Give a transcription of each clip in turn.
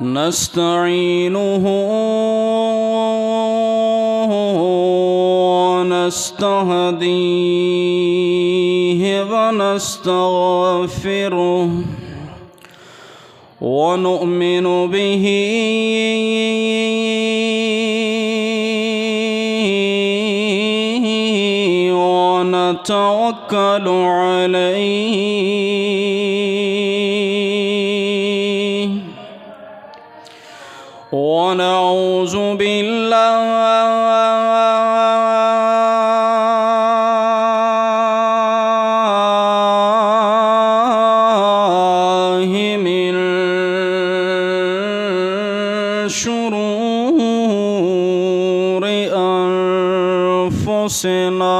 نستعينه ونستهديه ونستغفره ونؤمن به ونتوكل عليه ونعوذ بالله من شرور أنفسنا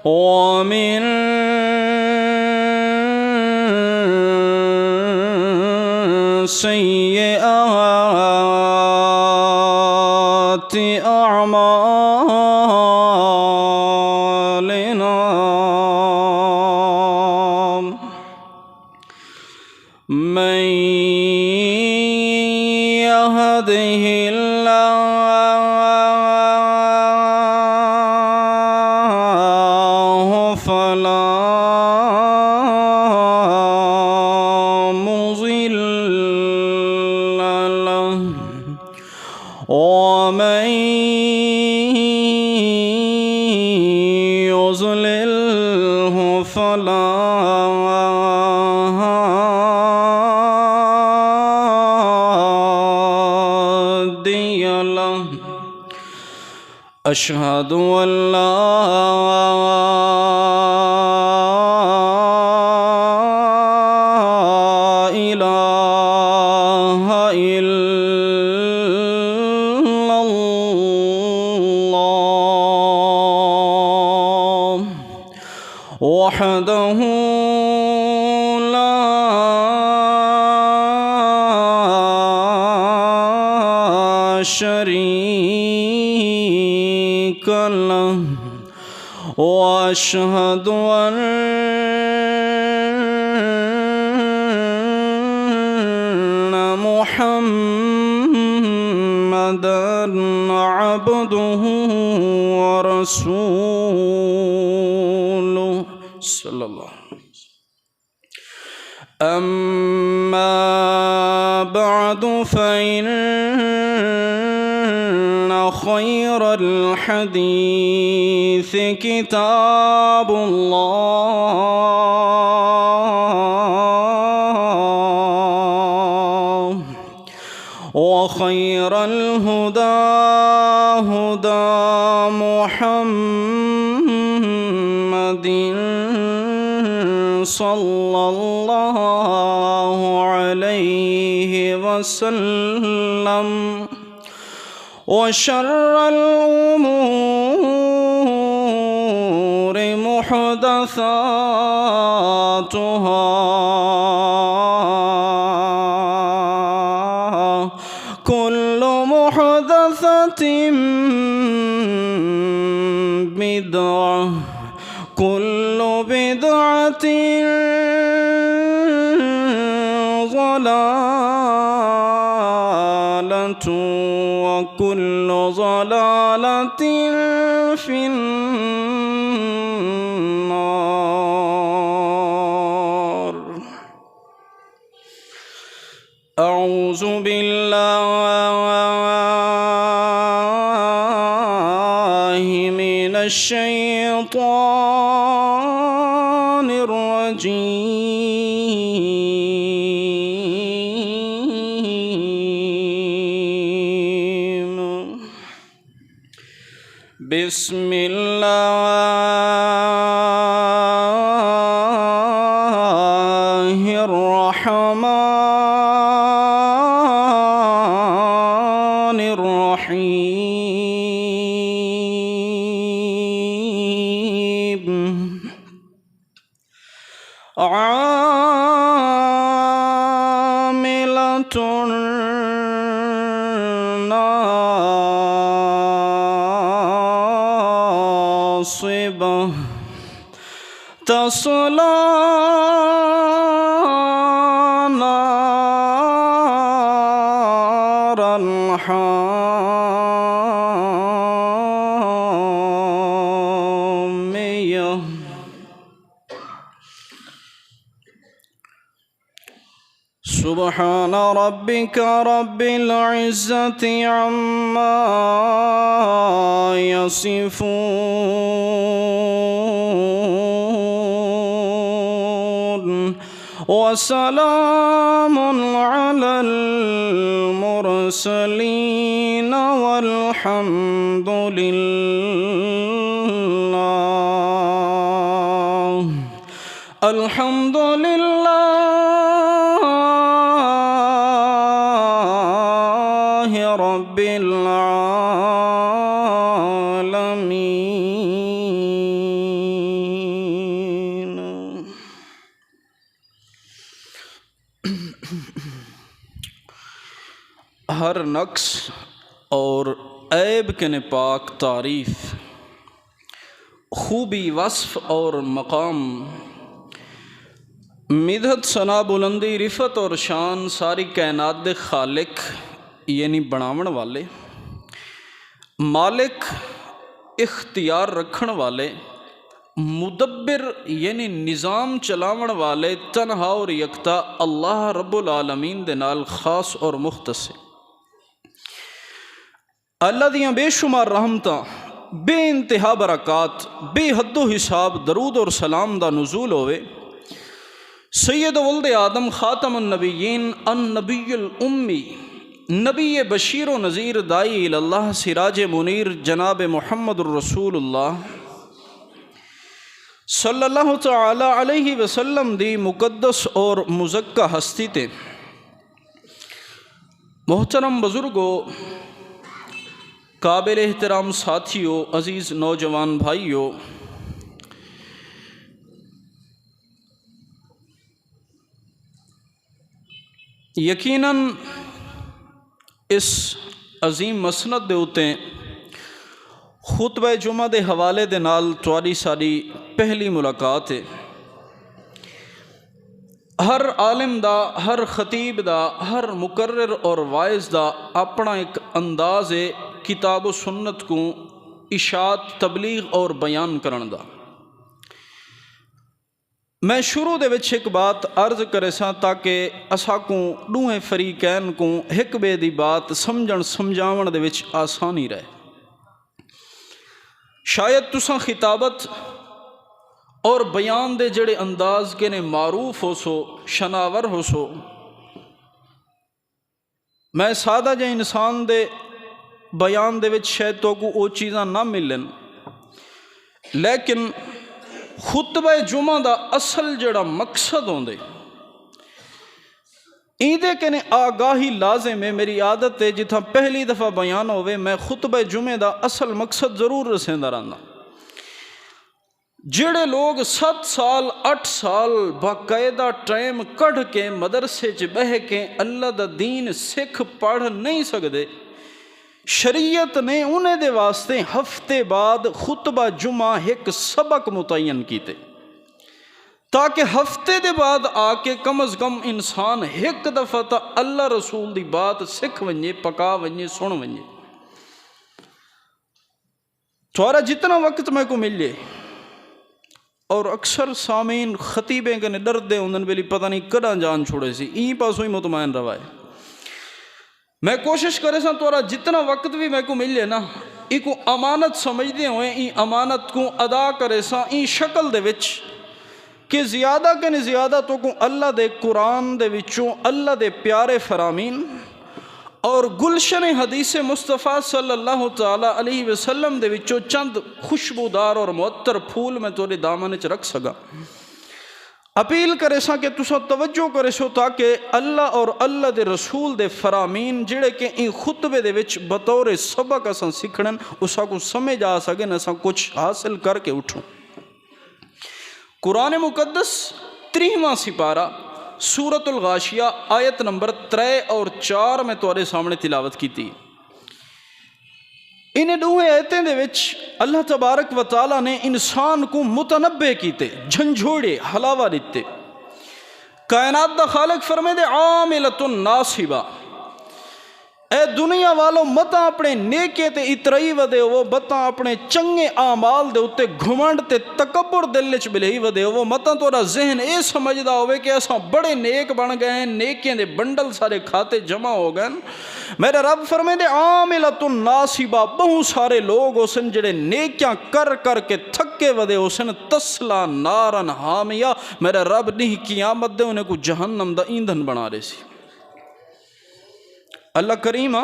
ومن سيئات أعمالنا من يهده الله فلا مضل له ومن يضلله فلا هادي له أشهد أن لا إله إلا الله وحده لا شريك له وأشهد أن محمدًا عبده ورسوله صلى الله عليه وسلم. أما بعد فإن خير الحديث كتاب الله وخير الهدى هدى محمد صلى الله عليه وسلم وشر الأمور محدثاتها كل محدثة بدعة كل بدعة ضلالة وكل ضلالة في النار. أعوذ بالله من الشيطان الرجيم. بسم الله الرحمن الرحيم. عاملة ناصبة تصلى الحامية سبحان ربك رب العزة عما يصفون وسلام على المرسلين والحمد لله الحمد لله رب العالمين. ہر نقص اور عیب کے نپاک تعریف، خوبی وصف اور مقام، مدحت ثنا بلندی رفت اور شان ساری کائنات دے خالق یعنی بناون والے، مالک اختیار رکھن والے، مدبر یعنی نظام چلاون والے تنہا اور یکتا اللہ رب العالمین دے نال خاص اور مختص ہے۔ اللہ دیاں بے شمار رحمتاں، بے انتہا برکات، بے حد و حساب درود اور سلام دا نزول ہوئے سید ولد آدم خاتم النبیین النبی الامی، نبی بشیر و نذیر دائی اللہ سراج منیر جناب محمد الرسول اللہ صلی اللہ تعالی علیہ وسلم دی مقدس اور مزکہ ہستی تے محترم بزرگوں، قابل احترام ساتھیوں، عزیز نوجوان بھائیوں، یقیناً اس عظیم مسند دے اُتے خطبہ جمعہ دے حوالے دے نال تواڈی ساری پہلی ملاقات ہے۔ ہر عالم دا، ہر خطیب دا، ہر مقرر اور واعظ دا اپنا ایک انداز ہے کتاب و سنت کو اشاعت، تبلیغ اور بیان کرن دا۔ میں شروع دے وچ ایک بات عرض کرے ساں تاکہ اساں کو دوہیں فریقین کو ایک بے دی بات سمجھن سمجھاون دے وچ آسانی رہے۔ شاید تساں خطابت اور بیان دے جڑے انداز کے نے معروف ہو سو، شناور ہو سو، میں سادہ جے انسان دے بیان دے وچ شاید تو کو او چیزاں نہ ملن، لیکن خطبہ جمعہ دا اصل جڑا مقصد ہوندے ایندے کے نے آگاہی لازم ہے۔ میری عادت ہے جتھا پہلی دفعہ بیان ہوئے میں خطبہ جمعہ دا اصل مقصد ضرور رسیندہ رہنا۔ جڑے لوگ 7 سال 8 سال باقاعدہ ٹائم کڑھ کے مدرسے چ بہ کے اللہ دا دین سکھ پڑھ نہیں سکدے، شریعت نے انہیں دے واسطے ہفتے بعد خطبہ جمعہ ایک سبق متعین کیتے تاکہ ہفتے دے بعد آ کے کم از کم انسان ایک دفعہ تا اللہ رسول دی بات سکھ ونجے، پکا ونجے، سن ونجے۔ تھوڑا جتنا وقت میں کو ملے، اور اکثر سامعین خطیبیں کنے ڈر دے ہوندن ویلی پتہ نہیں کداں جان چھوڑے سی، این پاسوں ہی مطمئن روائے۔ میں کوشش کرے سا تھوڑا جتنا وقت بھی میں کو ملے نا، ای کو امانت سمجھ دے ہوئے، ای امانت کو ادا کرے سا ای شکل دے وچ کہ زیادہ کنے زیادہ تو کو اللہ دے قرآن دے وچوں، اللہ دے پیارے فرامین اور گلشن حدیث مصطفیٰ صلی اللہ تعالی علیہ وسلم دے وچوں چند خوشبودار اور معطر پھول میں تورے دامن وچ رکھ سکا۔ اپیل کرے سا کہ تسا توجہ کرے سو تاکہ اللہ اور اللہ دے رسول دے فرامین جڑے کہ ان خطبے دے وچ بطور سبق اساں سکھڑن اسا کو سمجھ آ سکے اساں کچھ حاصل کر کے اٹھوں۔ قرآن مقدس 30واں سپارہ سورۃ الغاشیہ آیت نمبر 3 اور 4 میں تمہارے سامنے تلاوت کی تھی۔ انہیں دوہیں آیتیں دے وچ اللہ تبارک و تعالیٰ نے انسان کو متنبع کیتے، جھنجھوڑے، حلاوہ دیتے۔ کائنات دا خالق فرمے دے عاملۃ ناصبہ، اے دنیا والو متا اپنے نیکے تے اترائی ودے ہو، متا اپنے چنگے اعمال دے اتے گھمنڈ تے تکبر دل وچ بلہی ودے ہو، متا تہاڈا ذہن اے سمجھدا ہوئے کہ اساں بڑے نیک بن گئے ہیں، نیکیاں دے بنڈل سارے کھاتے جمع ہو گئے۔ میرے رب فرمائے دے عاملۃ ناصبہ، بہت سارے لوگ ہوسن جڑے نیکیاں کر کر کے تھکے ودے ہوسن، تسلا نارن حامیہ، میرے رب نہیں قیامت دے انہیں کو جہنم دا ایندھن بنا رہے سی۔ اللہ کریمہ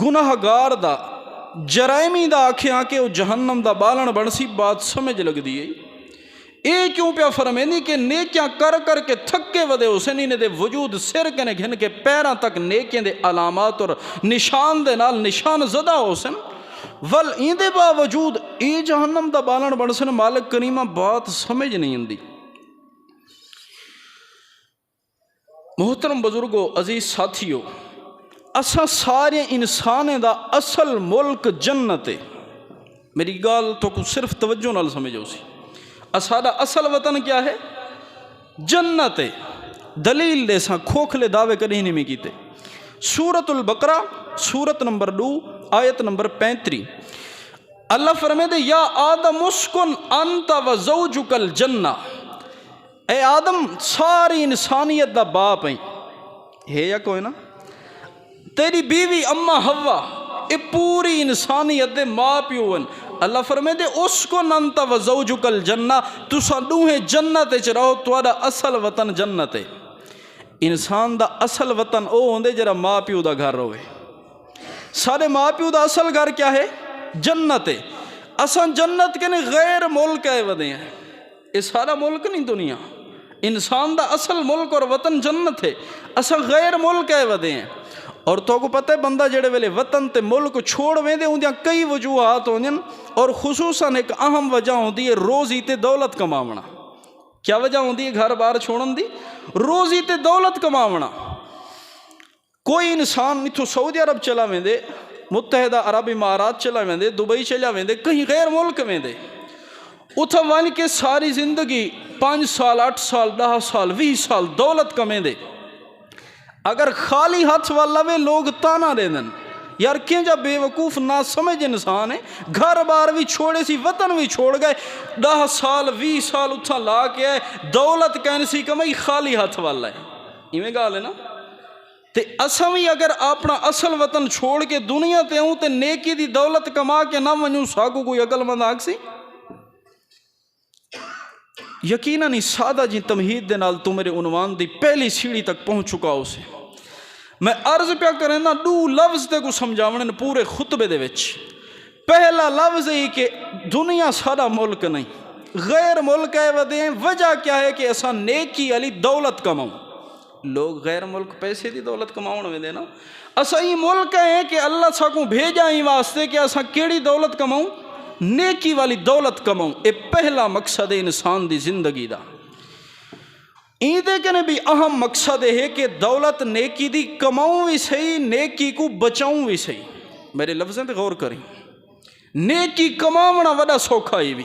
گناہ گار دا جرائمی دا آکھیاں کہ وہ جہنم دا بالن بن سی، بات سمجھ لگ دیئے۔ اے کیوں پیا فرمینی کہ نیکیاں کر کر کے تھکے ودے حسین انہیں دے وجود سر کنے گھن کے پیران تک نیکیاں دے علامات اور نشان دے نال نشان زدہ حسین، ول این دے باوجود اے جہنم دا بالن بن سن۔ مالک کریمہ بات سمجھ نہیں اندی۔ محترم بزرگو، عزیز ساتھیو، اساں سارے انسانے دا اصل ملک جنت ہے۔ میری گال تو کو صرف توجہ نال سمجھو سی، اساں دا اصل وطن کیا ہے؟ جنت ہے۔ دلیل دے ساں کھوکھلے دعوے کہیں نہیں میں کیتے۔ سورۃ البقرہ سورت نمبر 2 آیت نمبر 35، اللہ فرمائے دے یا آدم اسکن انت و زوجک الجنہ، اے آدم ساری انسانیت دا باپ ہیں، ہے یا کوئی نا؟ تیری بیوی اما حوا، اے پوری انسانیت دے ماں پیو ہیں۔ اللہ فرمائے دے اسکن انت و زوجک الجنہ، تساں دوہیں جنت وچ رہو، تہاڈا اصل وطن جنت ہے۔ انسان دا اصل وطن او ہوندے جڑا ماں پیو دا گھر ہوئے۔ سارے ماں پیو دا اصل گھر کیا ہے؟ جنت ہے۔ اساں جنت کے غیر ملک ہے ودے ہیں، یہ سارا ملک نہیں دنیا۔ انسان دا اصل ملک اور وطن جنت ہے، اساں غیر ملک ہے ودے ہیں۔ اور تو کو پتہ ہے بندہ جڑے ویلے وطن تے ملک چھوڑ ویندے ہوندیاں کئی وجوہات ہوندیاں، اور خصوصاً ایک اہم وجہ ہوندی ہے روزی تے دولت کماونا۔ کیا وجہ ہوندی ہے گھر بار چھوڑن دی؟ روزی تے دولت کماونا۔ کوئی انسان اتھو سعودی عرب چلا ویندے، متحدہ عرب امارات چلا ویندے، دبئی چلا ویندے، کہیں غیر ملک ویندے، اتھا وان کے ساری زندگی 5 سال 8 سال 10 سال 20 سال دولت کمیندے، اگر خالی ہاتھ والا وے لوگ تانا دے دن یار کیں جا بے وقوف نہ سمجھ انسان ہے، گھر بار بھی چھوڑے سی، وطن بھی چھوڑ گئے، 10 سال 20 سال اتھا لا کے آئے، دولت کہنے سی کمائی خالی ہاتھ والا ہے۔ ایمیں گا لے نا تے اساں بھی اگر اپنا اصل وطن چھوڑ کے دنیا تے ہوں تے نیکی دی دولت کما کے نہ ونجوں، ساکو کوئی عقل مند آگ سی؟ یقیناً اس سادہ جی تمہید دے نال تو میرے عنوان دی پہلی سیڑھی تک پہنچ چکا اسے۔ میں عرض پیا کریں نا 2 لفظ تے کو سمجھاونے پورے خطبے دے وچ۔ پہلا لفظ ہے کہ دنیا سارا ملک نہیں، غیر ملک ہے ودے ہیں۔ وجہ کیا ہے کہ اساں نیکی علی دولت کماؤں۔ لوگ غیر ملک پیسے دی دولت کماؤں نہ دے نا، اساں ہی ملک ہیں کہ اللہ ساکوں بھیجا ہی واسطے کہ اساں کیڑی دولت کماؤں؟ نیکی والی دولت کماؤں۔ اے پہلا مقصد ہے انسان دی زندگی دا۔ ایندے کنے بھی اہم مقصد ہے کہ دولت نیکی دی کماؤں بھی صحیح، نیکی کو بچاؤں بھی صحیح۔ میرے لفظیں تے غور کریں، نیکی کماونا وڈا سوکھا ہی بھی۔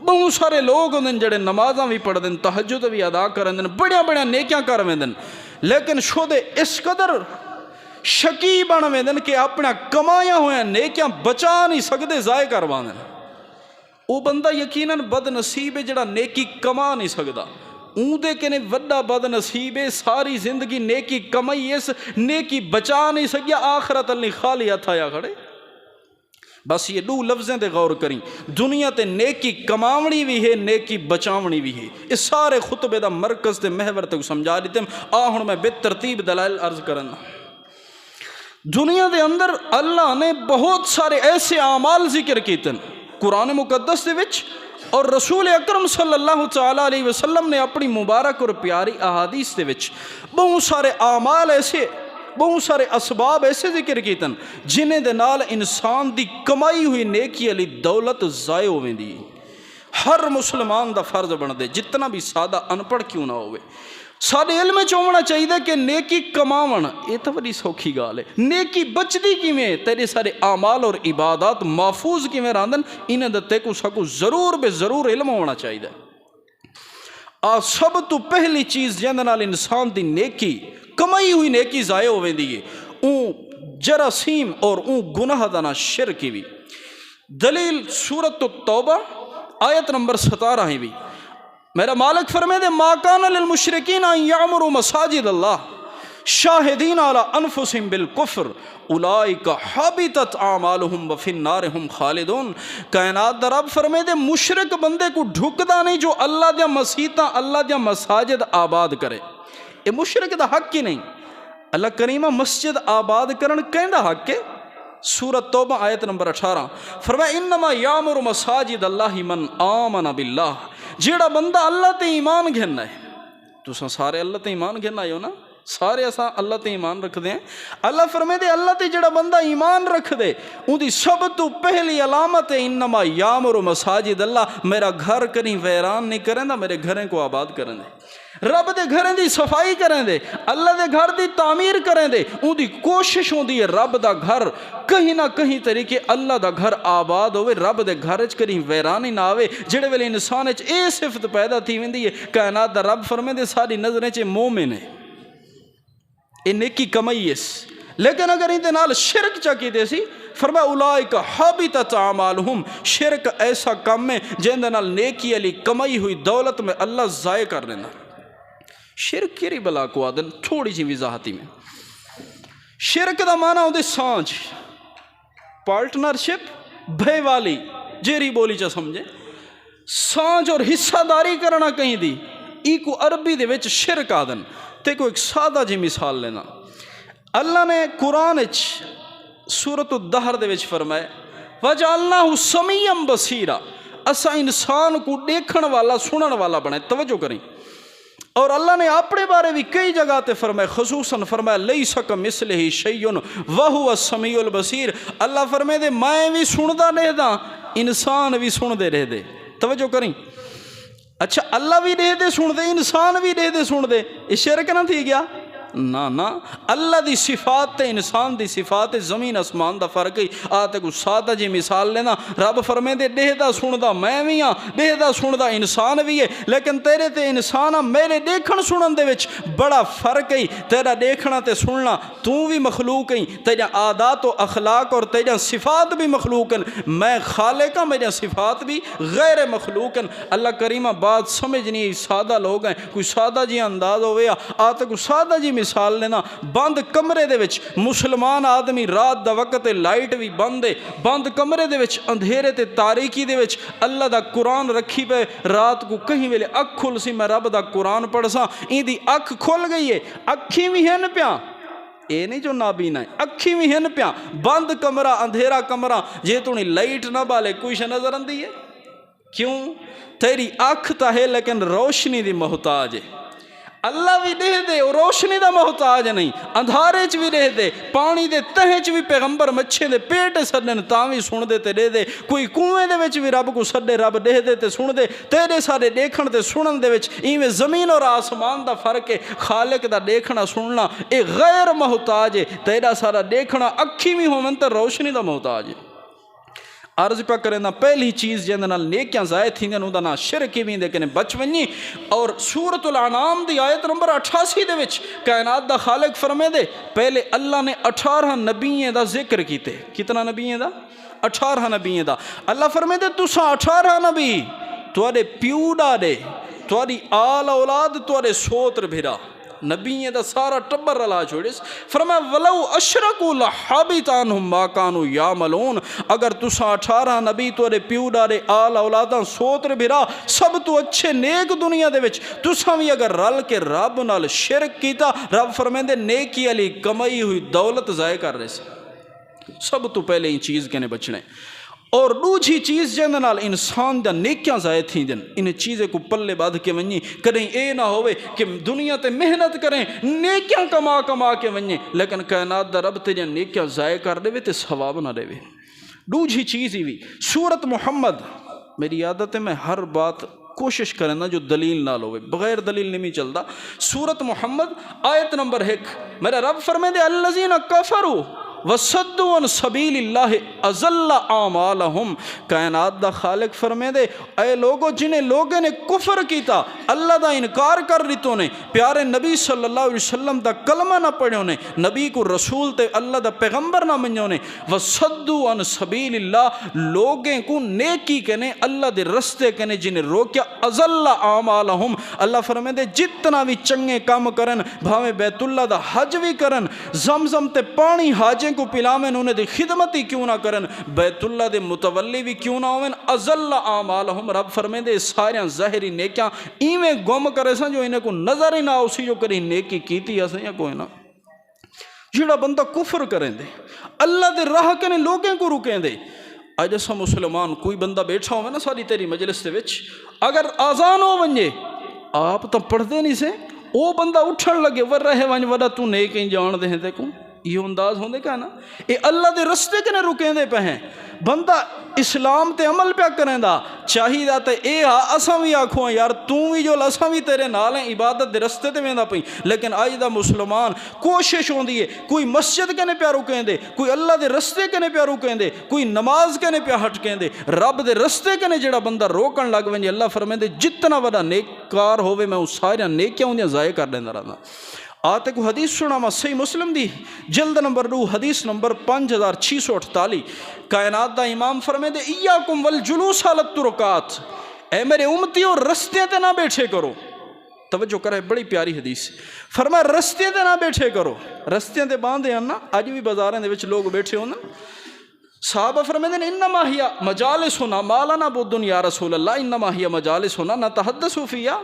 بہت سارے لوگ ہوندے جڑے نمازاں بھی پڑھ دن، تہجد بھی ادا کرن دن، بڑیاں بڑیاں نیکیاں کر ویندن، لیکن شودے اس قدر شکی بن ویندن کہ اپنا کمایا ہویا نیکیاں بچا نہیں سکدے، ضائع کرواندن۔ وہ بندہ یقیناً بد نصیب ہے جڑا نیکی کما نہیں سکدا۔ اون دے کنے وڈا بد نصیب ہے، ساری زندگی نیکی کمائی اس نیکی بچا نہیں سکیا، آخرت اللہ خالی ہاتھ آیا کھڑے۔ بس یہ 2 لفظیں تے غور کریں، دنیا تے نیکی کماونی بھی ہے، نیکی بچاونی بھی ہے۔ اس سارے خطبے دا مرکز تے محور تے سمجھا دیتے ہیں۔ آہن میں بے ترتیب دلائل عرض کرنا۔ دنیا دے اندر اللہ نے بہت سارے ایسے اعمال ذکر کیتے ہیں قرآن مقدس دے وچ، اور رسول اکرم صلی اللہ تعالیٰ علیہ وسلم نے اپنی مبارک اور پیاری احادیث دے وچ بہت سارے اعمال ایسے، بہت سارے اسباب ایسے ذکر کیتے ہیں جنہیں دے نال انسان دی کمائی ہوئی نیکی علی دولت ضائع ہوئے دی۔ ہر مسلمان دا فرض بن دے، جتنا بھی سادہ ان پڑھ کیوں نہ ہوئے، سارے علم چومنا چاہیے کہ نیکی کماون یہ تو بڑی سوکھی گال ہے۔ نیکی بچدی کیویں؟ تیرے سارے اعمال اور عبادات محفوظ کیویں راندن، انہیں دتے کو سکو ضرور بے ضرور علم ہونا چاہیے۔ سب تو پہلی چیز جن نال انسان دی نیکی کمائی ہوئی نیکی ضائع ہوئے دی ہے، جراثیم اور اون گناہ دانا شرک بھی. دلیل سورۃ التوبہ آیت نمبر 17 ہے بھی. میرا مالک فرمائے دے ما کان للمشرکین ان یعمروا مساجد اللہ شاہدین علی انفسہم بالکفر اولئک حبطت اعمالہم وفی النار ہم خالدون. کائنات دا رب فرمائے دے مشرک بندے کو ڈھکدا نہیں جو اللہ دیا مسیتاں اللہ دیا مساجد آباد کرے. اے مشرک دا حق ہی نہیں. اللہ کریمہ مسجد آباد کرن کہندا حق ہے. سورۃ توبہ آیت نمبر 18 فرمایا انما یامر مساجد اللہ من آمن باللہ. جیڑا بندہ اللہ تے ایمان گھننا ہے. تساں سارے اللہ تے ایمان گھننا ہو نا, سارے اساں اللہ تے ایمان رکھ دیں. اللہ فرمائے دے اللہ تے جڑا بندہ ایمان رکھ دے ان دی سب تو پہلی علامت ہے انما یامر مساجد اللہ, میرا گھر کہیں ویران نہیں کریں دا, میرے گھریں کو آباد کریں دے, رب دے گھریں دی صفائی کریں دے, اللہ دے گھر دی تعمیر کریں دے. ان دی کوشش ہوندی ہے رب دا گھر کہیں نہ کہیں طریقے اللہ دا گھر آباد ہوئے, رب دے گھر چ کہیں ویرانی نہ آوے. جڑے ویلے انسان چ اے صفت پیدا تھی ویندی ہے کائنات دا رب فرمائے دے ساری نظریں چ مومن ہے, اے نیکی کمائی ہے. لیکن اگر ان دے نال شرک چا کیتے سی فرمایا اولئک حبطت اعمالہم, شرک ایسا کم ہے جن دے نال نیکی علی کمائی ہوئی دولت میں اللہ ضائع کر دینا. شرک کیری بلا کو آدن تھوڑی سی وضاحتی میں. شرک دا معنی ہوندے سانج, پارٹنرشپ, بھائی والی جیری بولی چا سمجھے, سانج اور حصہ داری کرنا کہیں دی, ای کو عربی دے وچ شرک آدن. تے کو ایک سادہ جی مثال لینا. اللہ نے قرآن سورۃ الدہر دے وچ فرمائے وَجَعَلْنَاهُ سَمِيعًا بَصِيرًا, اسا انسان کو دیکھن والا سنن والا بنائے. توجہ کریں. اور اللہ نے اپنے بارے بھی کئی جگہ تے فرمائے, خصوصاً فرمایا لیس کمثلہ شیء وہو السمیع البصیر. اللہ فرمائے دے میں بھی سندا رہ دا, انسان بھی سن دے رہ دے. توجہ کریں. اچھا اللہ بھی رہ دے سن دے, انسان بھی رہ دے سن دے, یہ شرک نہ تھی گیا نا. اللہ دی صفات تے انسان دی صفات زمین اسمان دا فرق ہے. آتے کو سادہ جی مثال لینا. رب فرمے دے دیکھدا سندا میں بھی ہاں, دیکھدا سندا انسان بھی ہے, لیکن تیرے تے انسان میرے دیکھن سنن دے وچ بڑا فرق ہے. تیرا دیکھنا تے سننا تو بھی مخلوق ہے, تیرا عادات و اخلاق اور تیرا صفات بھی مخلوق ہیں. میں خالق ہاں, میرے صفات بھی غیر مخلوق ہیں. اللہ کریمہ بات سمجھ نہیں, سادہ لوگ ہیں, کوئی سادہ جی انداز ہوئے. آتے کو سادہ جی مثال لینا. بند کمرے دے وچ مسلمان آدمی رات دا وقت لائٹ بھی بند ہے, بند کمرے دے وچ اندھیرے تے تاریکی دے وچ اللہ دا قرآن رکھی پہ, رات کو کہیں ویلے اکھ کھل سی میں رب دا قرآن پڑھ سا, این دی اکھ کھل گئی ہے, اکھی بھی ہیں پیاں, اے نہیں جو نابینا ہے, اکھی بھی ہیں پیاں. بند کمرہ اندھیرا کمرہ جے تو نہیں لائٹ نہ بالے کوئی شے نظر اندی ہے. کیوں؟ تیری اکھ تا ہے لیکن روشنی دی محتاج ہے. اللہ بھی دے دے روشنی دا محتاج نہیں, اندھارے چ بھی رہ دے, پانی دے تہے چ بھی پیغمبر مچھے دے پیٹ سڈن تاں بھی سن دے تے دے دے, کوئی کنویں دے وچ بھی رب کو سڈے رب دے دے تے سن دے. تیرے سارے دیکھن تے سنن دے وچ ایویں زمین اور آسمان دا فرق ہے. خالق دا دیکھنا سننا اے غیر محتاج ہے, تیرا سارا دیکھنا اکھی بھی ہومن تے روشنی دا محتاج ہے. عرض پہ کریں نا پہلی چیز جن نال نیکیاں ضائع تھیں گے انہوں دا شرک بھی لیکن بچ ونی. اور سورۃ الانعام دی آیت نمبر 88 دے وچ کائنات دا خالق فرمے دے پہلے اللہ نے 18 نبییں دا ذکر کیتے. کتنا نبییں دا؟ 18 نبییں دا. اللہ فرمے دے تساں 18 نبی توڑے پیو ڈاڑے توڑی آل اولاد توڑے سوتر بھیرا نبییں دا سارا ٹبر رلا چھوڑیس. فرمایا ولو اشرکوا لحبط عنہم ما کانوا یعملون, اگر تساں 18 نبی توڑے پیو ڈارے آل اولاداں سوتر بھرا سب تو اچھے نیک دنیا دے وچ تساں بھی اگر رل کے رب نال شرک کیتا, رب فرمیندے نیکی علی کمائی ہوئی دولت ضائع کر رہے سے. سب تو پہلے این چیز کہنے بچنے. اور دوسری چیز جن نال انسان دا نیکیاں ضائع تھیں دن, ان چیزیں کو پلے باندھ کے ونجی کہیں اے نہ ہوئے کہ دنیا تے محنت کریں نیکیاں کما کے ونجیں لیکن کائنات دا رب تیریاں نیکیاں ضائع کر دے تے ثواب نہ دے. دوسری چیز ہی بھی سورۃ محمد, میری عادت ہے میں ہر بات کوشش کریں نا جو دلیل نہ ہوئے, بغیر دلیل نہیں چلتا. سورۃ محمد آیت نمبر 1 میرا رب فرمائے دے الذین کفروا وصدوا عن سبیل اللہ اضل اعمالہم. کائنات دا خالق فرمے دے اے لوگو جنہیں لوگوں نے کفر کیتا اللہ دا انکار کر دیتوں نے پیارے نبی صلی اللہ علیہ وسلم دا کلمہ نہ پڑھو نے نبی کو رسول تے اللہ دا پیغمبر نہ منجو نے وصدوا عن سبیل اللہ لوگیں کو نیکی کنے اللہ دے رستے کنے جنہیں روکیا اضل اعمالہم. اللہ فرمے دے جتنا بھی چنگے کام کرن بھاویں بیت اللہ دا حج بھی کرن زمزم تے پانی حاجیں کو پلاویں انہیں دی خدمت ہی کیوں نہ کرن بیت اللہ دے متولی بھی کیوں نہ ہوئن اضل اعمالہم. رب فرمے دے ساریاں ظاہری نیکیاں ایویں گم کرے سن جو انہیں کو نظر ہی نہ اسی جو کری نیکی کیتی ہے یا کوئی نہ. جڑا بندہ کفر کریں دے اللہ دے راہ کنے لوگیں کو رکیں دے. آج جیسا مسلمان کوئی بندہ بیٹھا ہوئے نا ساری تیری مجلس دے وچ اگر آزان ہو ونجے آپ تو پڑھتے نہیں سے او بندہ اٹھن لگے ور رہے ونج وڈا تو نیکیں جان دے ہیں تے کو یہ انداز ہوندے کہا نا اے اللہ دے رستے کنے رکیں دے پہ ہیں. بندہ اسلام تے عمل پہ کریں دا چاہی دا تے اے ہاں اساں بھی آکھوں یار تو بھی جو لساں بھی تیرے نال ہیں عبادت دے رستے تے ویندا پئی. لیکن آج دا مسلمان کوشش ہوندی ہے کوئی مسجد کنے پہ رکیں دے کوئی اللہ دے رستے کنے پہ رکیں دے کوئی نماز کنے پہ ہٹکیں دے رب دے رستے کنے جڑا بندہ روکن لگ ونجے اللہ فرمائے دے جتنا بڑا نیکار ہوئے میں اس سارے نیکیاں ہوندیاں ضائع کر دیندا رہنا. آتے کو حدیث سنا میں صحیح مسلم دی جلد نمبر 2 حدیث نمبر 5648 کائنات دا امام فرمے دے ایاکم والجلوس علی الطرقات اے میرے امتیوں رستے تے نہ بیٹھے کرو. توجہ کرے بڑی پیاری حدیث فرمایا رستے تے نہ بیٹھے کرو. رستے تے باندھے ہیں نا اج بھی بازاریں دے وچ لوگ بیٹھے ہوندے صحابہ فرمائے دے انما ہی مجالسنا ما لنا بد یا رسول اللہ انما ہی مجالسنا نتحدث فیہا.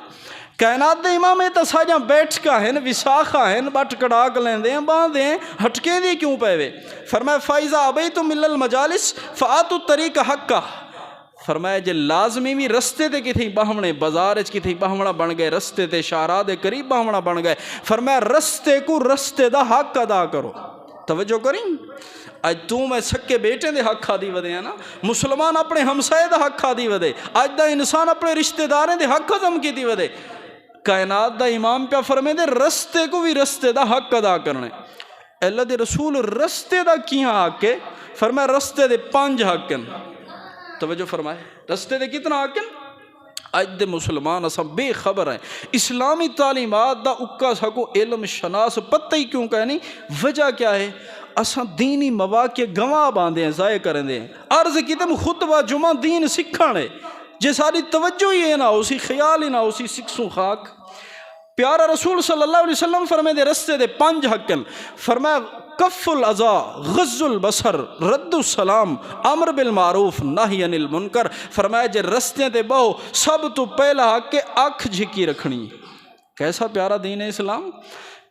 کائنات دے امام تا ساجاں بیٹھ کا ہیں وساخا ہیں بٹ کڑاک لیندے ہیں باندھیں ہٹکے دی کیوں پے وے. فرمایا فائزہ ابیتم مل المجالس فآتوا الطریق حقہ. فرمایا جے لازمی بھی رستے تے کی تھی باہمنے بازارچ کی تھی باہمنا بن گئے رستے تے شارع دے قریب باہمنا بن گئے. فرمایا رستے کو رستے دا حق ادا کرو. توجہ کریں اج تو میں سکے بیٹے دے حق آدھی ودے ہیں نا مسلمان اپنے ہمسائے دا حق آدھی ودے اج دا انسان اپنے رشتہ داریں دے حق عظم کی دی ودے. کائنات دا امام پہ فرمے دے رستے کو بھی رستے دا حق ادا کرنے. اللہ دے رسول رستے دا کیاں حق ہے فرمایا رستے دے 5 حق ہیں. توجہ فرمائے رستے دے کتنا حق ہیں. اج دے مسلمان اساں بے خبر ہیں اسلامی تعلیمات دا اکا سکو علم شناس پتہ ہی کیوں کہنی وجہ کیا ہے اساں دینی مواقع گواہ باندھے ہیں ضائع کریں دے ہیں. عرض کی تم خطبہ جمعہ دین سکھانے جے ساری توجہ ہی ہے نا اسی خیال ہی نہ اسی سکسوں خاک. پیارا رسول صلی اللہ علیہ وسلم فرمائے دے رستے دے 5 حق ہیں. فرمایا کف العزا غض البصر رد السلام امر بالمعروف نہی عن المنکر. فرمایا جے رستے دے بہو سب تو پہلا حق کے اکھ جھکی رکھنی. کیسا پیارا دین ہے اسلام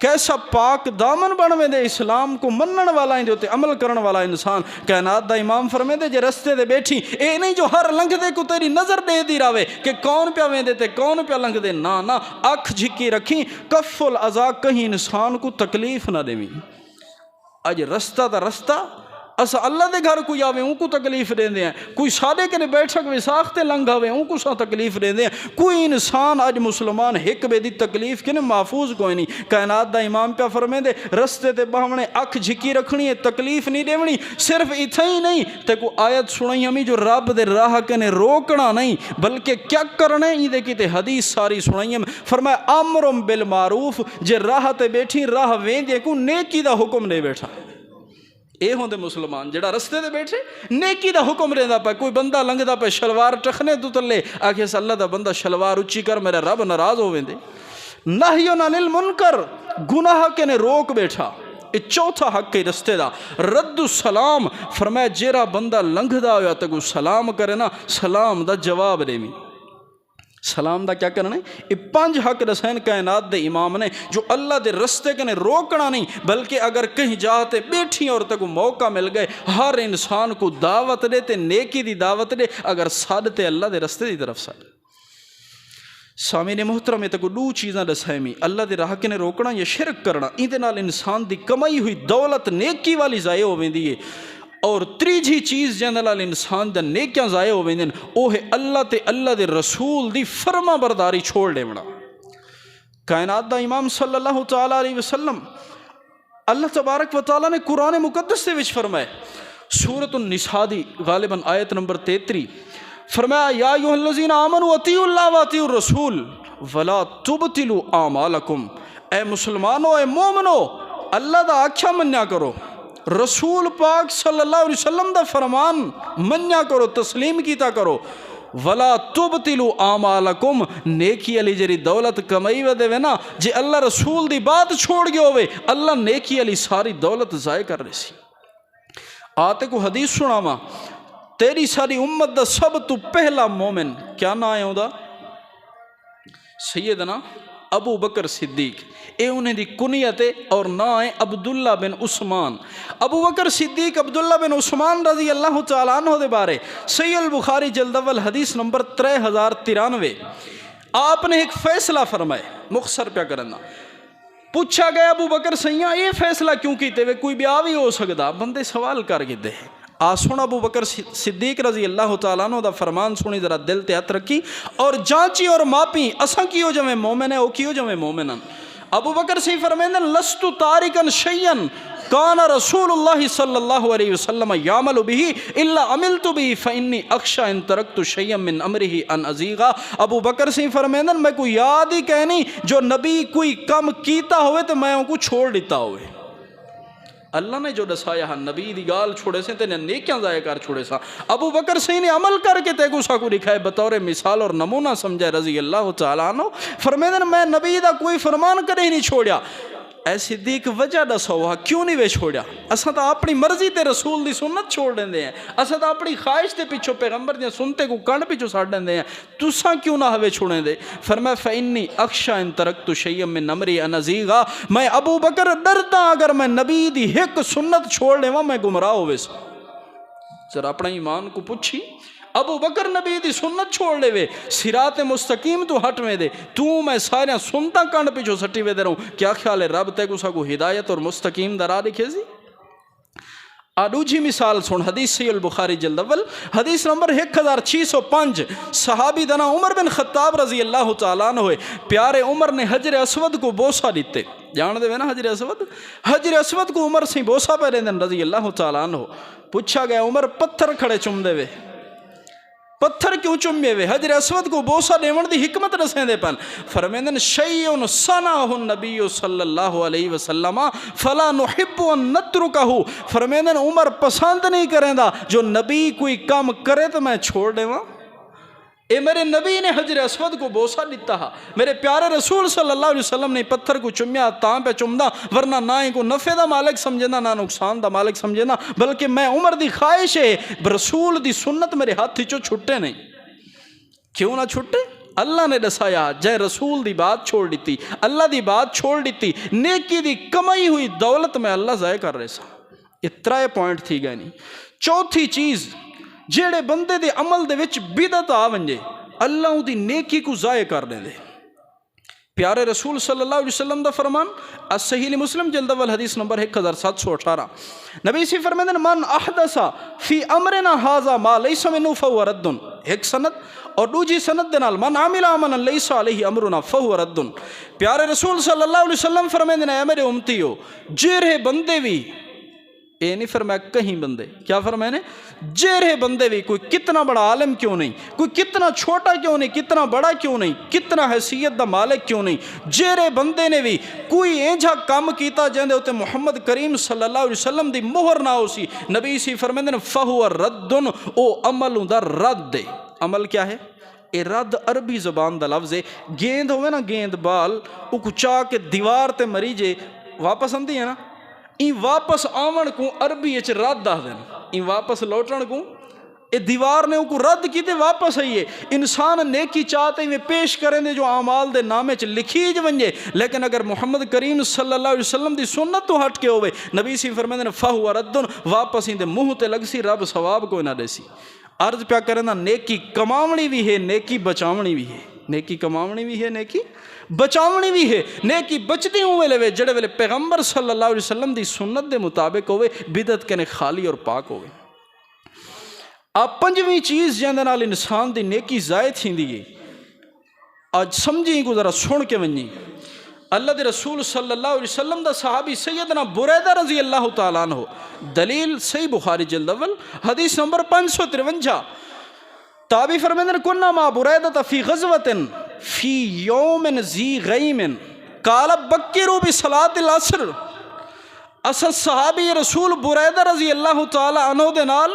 کیسا پاک دامن بنوے دے اسلام کو منن والا ہی دے عمل کرن والا انسان. کائنات دا امام فرمے دے جے رستے دے بیٹھی اے نہیں جو ہر لنگ دے کو تیری نظر دے دی راوے کہ کون پیا ویندے تے کون پیا لنگ دے نا نا اکھ جھکی رکھی کف العزا کہیں انسان کو تکلیف نہ دے. اج رستہ دا رستہ اسا اللہ دے گھر کوئی آوے ان کو تکلیف دیں دے ہیں کوئی سادے کے بیٹھک وساختے لنگا ہوئے ان کو سا تکلیف دیں دے ہیں. کوئی انسان آج مسلمان ایک بے دی تکلیف کے محفوظ کوئی نہیں. کائنات دا امام پہ فرمے دے رستے تے باہمنے اکھ جھکی رکھنی ہے تکلیف نہیں دیونی. صرف اتھا ہی نہیں تے کو آیت سنائی ہمیں جو رب دے راہ کنے روکنا نہیں بلکہ کیا کرنے ہی دے کی تے حدیث ساری سنائی ہم. فرمایا امرم بالمعروف جے راہ تے بیٹھی راہ ویندے کو نیکی دا حکم نہیں بیٹھا. اے ہوندے مسلمان جڑا رستے دے بیٹھے نیکی دا حکم رہندا پا. کوئی بندہ لنگدا پہ شلوار ٹخنے تو تلے آکھے اللہ دا بندہ شلوار اچھی کر میرا رب ناراض ہوویں دے. نہی عن المنکر گناہ کے نے روک بیٹھا. اے چوتھا حق ہے رستے دا رد السلام. فرمایا جیرا بندہ لنگدا ہویا تے کو سلام کرے نا سلام دا جواب دے میں سلام دا کیا کرنا ہے. یہ 5 حق رسین کائنات دے امام نے جو اللہ دے رستے کے نے روکنا نہیں بلکہ اگر کہیں جاتے بیٹھی اور تک موقع مل گئے ہر انسان کو دعوت دے تے نیکی دی دعوت دے اگر سادتے اللہ دے رستے دی طرف ساد. سامعین محترم تک 2 چیزاں دسائیں اللہ دے راہ کے نے روکنا یا شرک کرنا این دے نال انسان دی کمائی ہوئی دولت نیکی والی ضائع ہوویندی ہے. اور تیجی چیز جن لال انسان دا نیکیاں ضائع ہو ویندن او ہے اللہ تے اللہ دے رسول دی فرما برداری چھوڑ دیونا. کائنات دا امام صلی اللہ تعالی علیہ وسلم اللہ تبارک و تعالیٰ نے قرآن مقدس سے وچ فرمائے سورۃ النساء دی غالباً آیت نمبر 33 فرمایا یا ایھا الذین آمنوا اطیعوا اللہ واطیعوا الرسول ولا تبطلوا اعمالکم، اے مسلمانوں اے مومنو اللہ دا آکھیا منیا کرو، رسول پاک صلی اللہ علیہ وسلم دا فرمان منیا کرو، تسلیم کیتا کرو، ولا تبطلوا اعمالکم، نیکی علی جری دولت کمائی وے دے نا جے اللہ رسول دی بات چھوڑ گئے ہوئے اللہ نیکی علی ساری دولت ضائع کر رہی سی۔ آتے کو حدیث سناواں، تیری ساری امت دا سب تو پہلا مومن کیا نا ہے دا؟ سیدنا ابو بکر صدیق، اے انہیں دی کنیت ہے اور نا ہے عبداللہ بن عثمان۔ ابو بکر صدیق عبداللہ بن عثمان رضی اللہ تعالیٰ عنہ دے بارے صحیح البخاری جلد اول حدیث نمبر 3093 آپ نے ایک فیصلہ فرمائے، مختصر پیا کرنا۔ پوچھا گیا ابو بکر سیاں یہ فیصلہ کیوں کیتے ہوئے کوئی بیاہ بھی ہو سکتا؟ بندے سوال کر کے دے آسونا ابو بکر صدیق رضی اللہ تعالیٰ عنہ دا فرمان سنی ذرا دل تے ہاتھ رکھی اور جانچی اور ماپی اساں کیو جمع مومن ہے او کیو جمع مومنن۔ ابو بکر سی فرمیندن لست تارکن شیئن کان رسول اللہ صلی اللہ علیہ وسلم یعمل به الا عملت به فانی اخشى ان ترکت شیئا من امره ان ازیغا۔ ابو بکر سی فرمیندن میں کوئی یاد ہی کہنی جو نبی کوئی کم کیتا ہوئے تو میں ان کو چھوڑ دیتا ہوئے۔ اللہ نے جو دسایا ہاں نبی دی گال چھوڑے سے تینے نیکیاں ضائع کر چھوڑے سا۔ ابو بکر سے نے عمل کر کے تے کو سا کو دکھائے بطور مثال اور نمونہ سمجھے رضی اللہ تعالیٰ عنہ۔ فرمیدن میں نبی دا کوئی فرمان کرے ہی نہیں چھوڑیا۔ اے صدیق وجہ دسو ہوا کیوں نہیں وے چھوڑیا؟ اساں تا اپنی مرضی تے رسول دی سنت چھوڑ دیندے ہیں، اساں تا اپنی خواہش تے پیچھو پیغمبر دی سنتے کو کن پیچھو ساڑ دیندے ہیں، تساں کیوں نہ ہوے چھوڑیں دے؟ فرمایا فإنی اخشى ان ترکت شیئا من امری ان ازیغا، میں ابو بکر ڈرتا اگر میں نبی دی ایک سنت چھوڑ لیواں میں گمراہ ہوئے سا۔ ذرا اپنا ایمان کو پوچھی، ابو بکر نبی دی سنت چھوڑ لے وے، صراط مستقیم تو ہٹ میں دے، تو میں سارے سنتا کانڈ پیچھو سٹی وے دے رہا ہوں، کیا خیال ہے رب تے کو سا کو ہدایت اور مستقیم درا دکھے سی؟ آدوجی مثال سن، حدیث صحیح البخاری جلد اول حدیث نمبر 1605 صحابی دنا عمر بن خطاب رضی اللہ تعالیٰ عنہ ہوئے، پیارے عمر نے حجر اسود کو بوسہ دیتے، جان دے نا حجر اسود؟ حجر اسود کو عمر سے بوسہ پہ دیں رضی اللہ تعالیٰ عنہ۔ پوچھا گیا عمر پتھر کھڑے چم دے وے، پتھر کیوں چمے وے؟ حجر اسود کو بوسہ دیون دی حکمت رسیں دے پن۔ فرمیندن شیئن صنعہ النبی صلی اللہ علیہ وسلم فلا نحب ان نترکہ، فرمیندن عمر پسند نہیں کریں دا جو نبی کوئی کام کرے تو میں چھوڑ دے وہاں۔ اے میرے نبی نے حجر اسود کو بوسہ دیتا ہے، میرے پیارے رسول صلی اللہ علیہ وسلم نے پتھر کو چمیا تاں پہ چمدا، ورنہ نہ ہی کو نفع دا مالک سمجھنا نہ نقصان دا مالک سمجھنا، بلکہ میں عمر دی خواہش ہے رسول دی سنت میرے ہاتھ چو چھٹے نہیں۔ کیوں نہ چھٹے؟ اللہ نے دسایا جائے رسول دی بات چھوڑ دیتی، اللہ دی بات چھوڑ دیتی، نیکی دی کمائی ہوئی دولت میں اللہ ضائع کر رہے سا۔ اترائے پوائنٹ تھی گئے نہیں۔ چوتھی چیز جیڑے بندے دے عمل دے وچ بدعت آ ونجے اللہ دی نیکی کو ضائع کر دے دے۔ پیارے رسول صلی اللہ علیہ وسلم دا فرمان صحیح مسلم جلد اول حدیث نمبر 1718 نبی سی فرمیندن من احدث فی امرنا ھذا ما لیس منہ فہو رد، ایک سند اور دوجی سند دے نال من عمل عملا لیس علیہ امرنا فہو رد۔ پیارے رسول صلی اللہ علیہ وسلم فرمیندن اے میرے امتیو جیرے بندے بھی، اے نہیں فرمایا کہیں بندے، کیا فرمائے نے؟ جیرے بندے بھی، کوئی کتنا بڑا عالم کیوں نہیں، کوئی کتنا چھوٹا کیوں نہیں، کتنا بڑا کیوں نہیں، کتنا حیثیت دا مالک کیوں نہیں، جیرے بندے نے بھی کوئی اینجا کام کیتا جاندے ہوتے محمد کریم صلی اللہ علیہ وسلم دی مہر نہ ہو سی، نبی سی فرمیندن فہو ردن، او عمل دا رد دے۔ عمل کیا ہے؟ اے رد عربی زبان دا لفظ ہے، گیند ہوئے نا گیند بال، او کچا کے دیوار تے مری جے واپس آندی ہے نا، این واپس آمن کو عربی اچ رد آ دین، این واپس لوٹن کو اے دیوار نے ان کو رد کی تے واپس آئیے۔ انسان نیکی چاہتے ہیں پیش کریں دے جو اعمال دے نامے چ لکھی ونجے، لیکن اگر محمد کریم صلی اللہ علیہ وسلم دی سنت تو ہٹ کے ہوئے نبی سی فرمیندن فہو ردن، واپس ہی دے منہ تے لگ سی رب ثواب کوئی نہ دے سی۔ عرض پیا کریں نا نیکی کماونی بھی ہے نیکی بچاونی بھی ہے، نیکی کماونی بھی ہے نیکی بچاونی بھی ہے۔ نیکی بچتی ہوئے لے جڑے ویلے پیغمبر صلی اللہ علیہ وسلم دی سنت دے مطابق ہوئے، بدعت کنے خالی اور پاک ہوئے۔ آپ پنجویں چیز جاندے نال انسان دی نیکی ضائع تھیندی ہے، آج سمجھیں کو ذرا سن کے ونجی۔ اللہ دے رسول صلی اللہ علیہ وسلم دا صحابی سیدنا بریدہ رضی اللہ تعالیٰ عنہ، دلیل صحیح بخاری جلد اول حدیث نمبر 553، تابعی فرمیندن کننا ما بریدہ فی غزوۃ فی یوم ذی غیم قال بکروا بصلاۃ العصر، اصل صحابی رسول بریدہ رضی اللہ تعالیٰ عنہ دے نال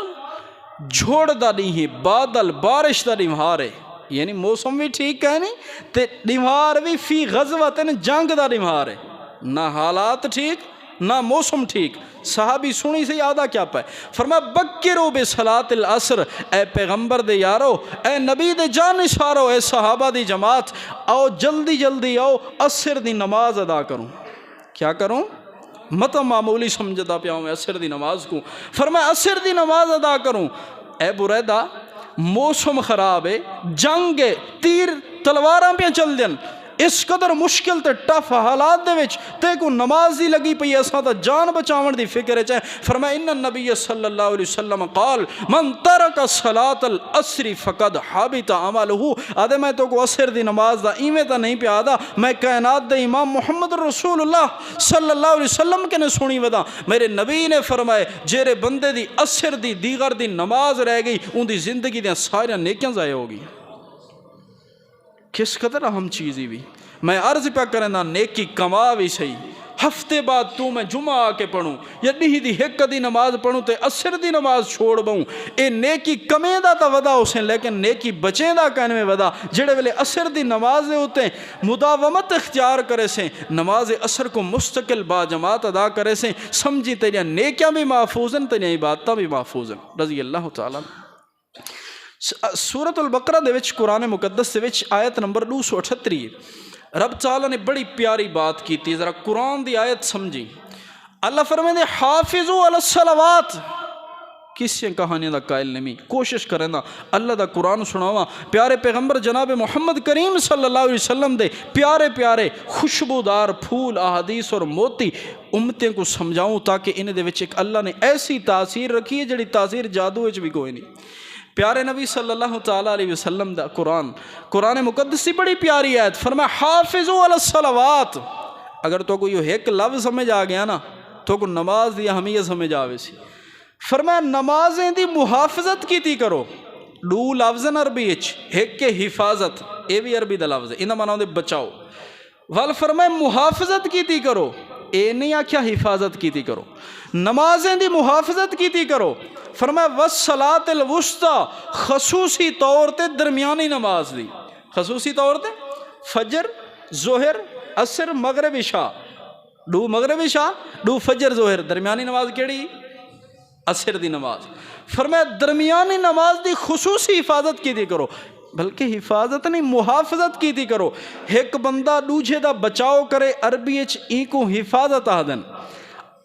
جھوڑ دا نہیں ہے، بادل بارش دا نمہار ہے، یعنی موسم بھی ٹھیک ہے نہیں تے نمہار بھی فی غزوۃ جنگ دا نمہار ہے، نہ حالات ٹھیک نہ موسم ٹھیک۔ صحابی سنی سے یادہ کیا پائے، فرمایا بکروا بصلاۃ العصر، اے پیغمبر دے یارو، اے نبی دے جانشارو، اے صحابہ دی جماعت، آؤ جلدی جلدی آؤ عصر دی نماز ادا کروں۔ کیا کروں؟ مت معمولی سمجھتا پیا ہوں عصر دی نماز کو، فرمایا عصر دی نماز ادا کروں۔ اے بریدہ موسم خراب ہے، جنگ ہے، تیر تلواراں پہ چل دین، اس قدر مشکل تے ٹف حالات دے وچ تے کو نماز دی لگی پئی، اساں تا جان بچاون دی فکر ہے۔ فرمایا ان النبی صلی اللہ علیہ وسلم قال من ترک صلاۃ العصر فقد حبط عملہ، آدھے میں تو کو عصر دی نماز دا ایویں تا نہیں پیا آدھا، میں کائنات دے امام محمد رسول اللہ صلی اللہ علیہ وسلم کے نے سنی ودا، میرے نبی نے فرمائے جیرے بندے دی عصر دی دیگر دی نماز رہ گئی، ان دی زندگی دیا سارے نیکیاں ضائع ہوگی۔ کس قدر اہم چیز ہی بھی میں عرض پہ کرنا، نیکی کما بھی صحیح، ہفتے بعد تو میں جمعہ آ کے پڑھوں یا نہیں دی ایک دی نماز پڑھوں تے عصر دی نماز چھوڑ بہوں، اے نیکی کمیں دا تا ودا اسے، لیکن نیکی بچیں دا کہنے میں ودا، جڑے ویلے عصر دی نماز ہوتے ہیں مداومت اختیار کرے سے، نماز عصر کو مستقل با جماعت ادا کرے سے، سمجھی تیریاں نیکیاں بھی محفوظ ہیں، تیریاں عبادتاں بھی محفوظ ہیں۔ رضی اللہ تعالیٰ۔ سورۃ البقرہ دے وچ قرآن مقدس دے وچ آیت نمبر 238 رب تعالیٰ نے بڑی پیاری بات کی تھی، ذرا قرآن دی آیت سمجھی۔ اللہ فرمائے حافظوا علی الصلوات، کسی کہانی دا قائل نہیں، کوشش کریں نا اللہ دا قرآن سناواں، پیارے پیغمبر جناب محمد کریم صلی اللہ علیہ وسلم دے پیارے پیارے خوشبودار پھول احادیث اور موتی امتیں کو سمجھاؤں، تاکہ انہیں دے وچ ایک اللہ نے ایسی تاثیر رکھی ہے جڑی تاثیر جادو وچ بھی کوئی نہیں۔ پیارے نبی صلی اللہ تعالیٰ علیہ وسلم دا قرآن مقدس بڑی پیاری آیت، فرمایا حافظوا علی الصلوات، اگر تو کوئی ایک لفظ سمجھ آ گیا نا تو کو نماز دی اہمیت سمجھ آوے سی۔ فرمایا نمازیں دی محافظت کیتی کرو، دو لفظ عربی ایک کے حفاظت، اے بھی عربی دا لفظ ہے، انہاں معنی دے بچاؤ، وال فرمایا محافظت کیتی کرو، اے نہیں آکھیا حفاظت کیتی کرو، نمازیں دی محافظت کیتی کرو۔ فرمایا والصلاۃ الوسطیٰ، خصوصی طور تے درمیانی نماز دی، خصوصی طور تے فجر ظہر عصر مغرب عشاء، دو مغرب عشاء دو فجر ظہر، درمیانی نماز کیڑی؟ عصر دی نماز۔ فرمایا درمیانی نماز دی خصوصی حفاظت کیتی کرو، بلکہ حفاظت نہیں محافظت کیتی کرو۔ ایک بندہ دوجھے دا بچاؤ کرے، عربی ای کو حفاظت آدن،